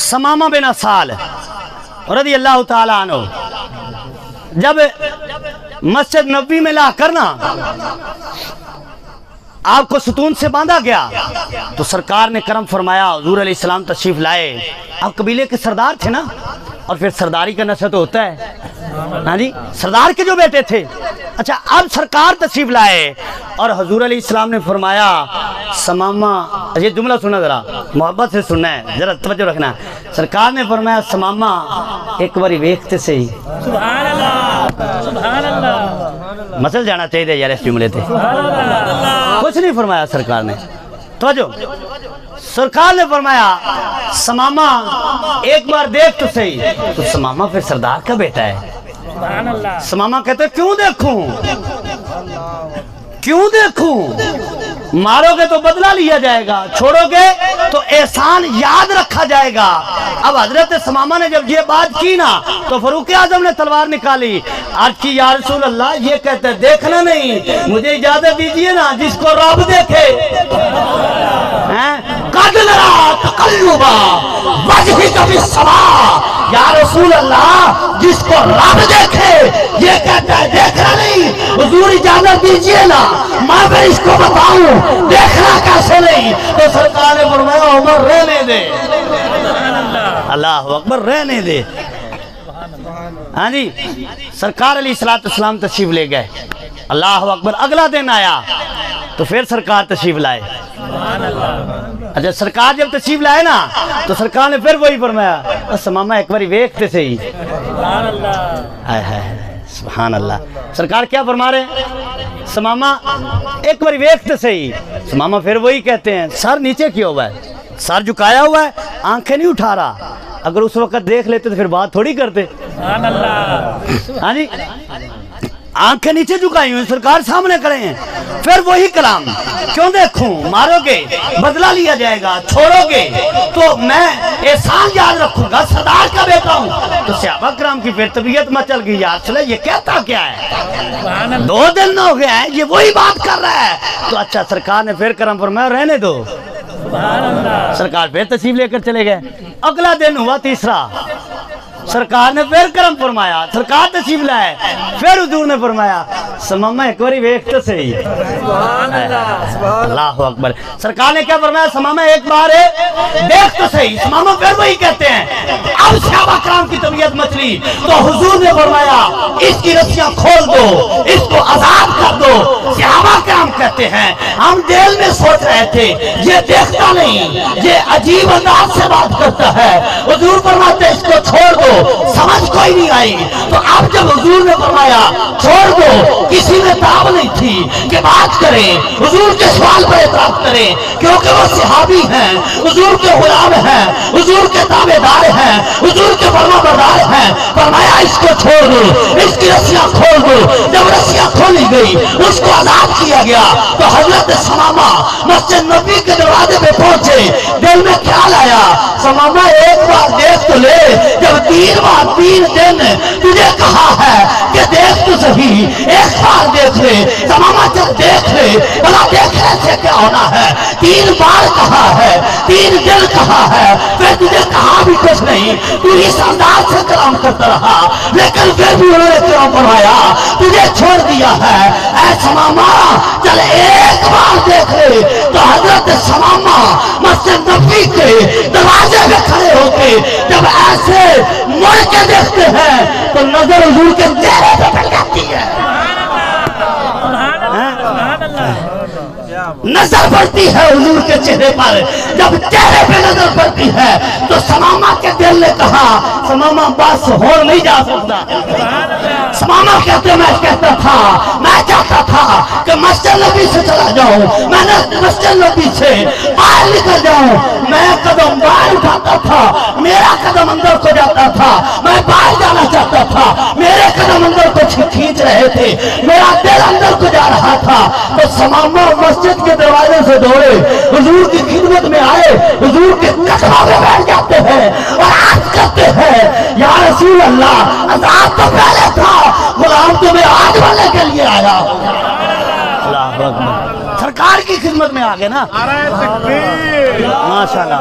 समामा बिन असाल रज़ी अल्लाह ताला अन्हु जब मस्जिद नबवी में ला करना आपको सुतून से बांधा गया तो सरकार ने करम फरमाया, हुजूर अलैहिस्सलाम तशरीफ लाए। आप कबीले के सरदार थे ना, और फिर सरदारी का नशा तो होता है, हाँ जी, सरदार के जो बेटे थे। अच्छा, अब सरकार तशरीफ लाए और हुजूर अलैहिस्सलाम ने फरमाया, समामा, ये जुमला सुना जरा, मोहब्बत से सुनना है, जरा तवज्जो रखना। सरकार ने फरमाया, समामा एक बारी देखते से ही सुभान अल्लाह, सुभान अल्लाह, मसल जाना चाहिए यार इस जुमले थे। कुछ नहीं फरमाया सरकार ने, तवज्जो, सरकार ने फरमाया, समामा एक बार देख तो सही। तो समामा फिर सरदार का बेटा है। सुभान अल्लाह। समामा कहते क्यों देखूं, क्यों देखूं, मारोगे तो बदला लिया जाएगा, छोड़ोगे तो एहसान याद रखा जाएगा। अब हजरत समामा ने जब ये बात की ना तो फारूक आजम ने तलवार निकाली, आज की या रसूल अल्लाह, ये कहते देखना नहीं, मुझे इजाजत दीजिए ना, जिसको रब देखे या रसूल अल्लाह, जिसको रब देखे, ये कहता है देखना नहीं, हुजूर इजाजत दीजिए ना, मैं फिर इसको बताऊं देखना कैसे नहीं। तो सरकार ने फरमाया, उमर रहने दे, अल्लाह अकबर, रहने दे। हाँ जी, सरकार अलैहिस्सलाम तशरीफ ले गए, अल्लाह अकबर। अगला दिन आया तो फिर सरकार तशरीफ लाए। अच्छा, सरकार जब तशरीफ लाए ना तो सरकार ने फिर वही फरमाया, समामा एक बारी देखते से ही, सुभान अल्लाह। सरकार क्या फरमा रहे हैं, समामा एक बारी देखते से ही। समामा फिर वही कहते हैं, सर नीचे क्यों हुआ है, सर झुकाया हुआ है, आंखें नहीं उठा रहा। अगर उस वक्त देख लेते तो फिर बात थोड़ी करते। हाँ जी, आंखें नीचे झुकाई हुई, सरकार सामने खड़े हैं, फिर वही कलाम, क्यों देखूं, मारोगे बदला लिया जाएगा, छोड़ोगे तो मैं एहसान याद रखूंगा, सरदार का बेटा हूं। तो सहाबा किराम की फिर तबीयत मचल गई, यार चले ये कहता क्या है, 2 दिन हो गया है ये वही बात कर रहा है। तो अच्छा, सरकार ने फिर करम फरमाया, रहने दो। सरकार फिर तशरीफ लेकर चले गए। अगला दिन हुआ तीसरा, सरकार ने फिर करम फरमाया, सरकार तशरीफ लाए, फिर हुजूर ने फरमाया, समामा एक बारी देख तो सही, अल्लाह अकबर। सरकार ने क्या फरमाया, समामा एक बार देख तो सही। समामा फिर वही कहते हैं। अब सहाबा किराम की तबीयत मचली तो हुजूर ने फरमाया, इसकी रस्सियां खोल दो, इसको आजाद कर दो। सहाबा किराम कहते हैं, हम दिल में सोच रहे थे ये देखता नहीं, ये अजीब अंदाज से बात करता है। हुजूर फरमाते इसको छोड़ दो, समझ कोई नहीं आई। तो अब जब हुजूर ने फरमाया छोड़ दो, किसी में ताब नहीं थी कि बात करें, हुजूर के सवाल पर एतराज करें, क्योंकि वो सहाबी हैं, हुजूर के गुलाम हैं, हुजूर के ताबेदार हैं, हुजूर के फरमाबरदार हैं। फरमाया इसको छोड़ दो, इसकी रस्सियां खोल दो। जब रस्सियां खोली गई, उसको आजाद किया गया। तो हजरत समामा मस्जिद नबी के दरवाजे पे पहुंचे, दिल में ख्याल आया, समामा एक बार देख तो ले, जब 3 बार 3 दिन तुझे कहा है कि देख तो सही, एक बार देख ले। समामा जब देख ले, भला देखने से क्या होना है, 3 बार कहा है, 3 दिन कहा है, फिर तुझे कहा भी कुछ नहीं, तू इस अंदाज से कलाम करता रहा, लेकिन फिर भी उन्होंने क्यों फरमाया, तुझे छोड़ दिया है। ऐ समामा चल एक बार देख ले। तो हजरत समामा मस्जिद नबी के दरवाजे में खड़े होके जब ऐसे मुड़ के देखते हैं तो नजर हुजूर के चेहरे पे पड़ जाती है, नजर पड़ती है हुजूर के चेहरे पर। जब चेहरे पे नजर पड़ती है तो समामा के दिल ने कहा, समामा बस हो नहीं जा सकता। समामा कहते, मैं कहता था, मैं चाहता था कि मस्जिद नबी से चला जाऊं, मैंने मस्जिद नबी से बाहर निकल जाऊं। मैं कदम बाहर उठाता था, मेरा कदम अंदर को जाता था, मैं बाहर जाना चाहता था, मेरे कदम अंदर को खींच रहे थे, मेरा दिल अंदर को जा रहा था। तो समामा मस्जिद के दरवाजे से दौड़े, हुजूर की खिदमत में आए, हुजूर के कदमों में बैठ जाते हैं और आज करते हैं, या रसूल अल्लाह, अज़ाब तो पहले था, गुलाम तुम्हें आज बनने के लिए आया। अल्लाह अकबर, सरकार की खिदमत में आ गए ना, माशाअल्लाह।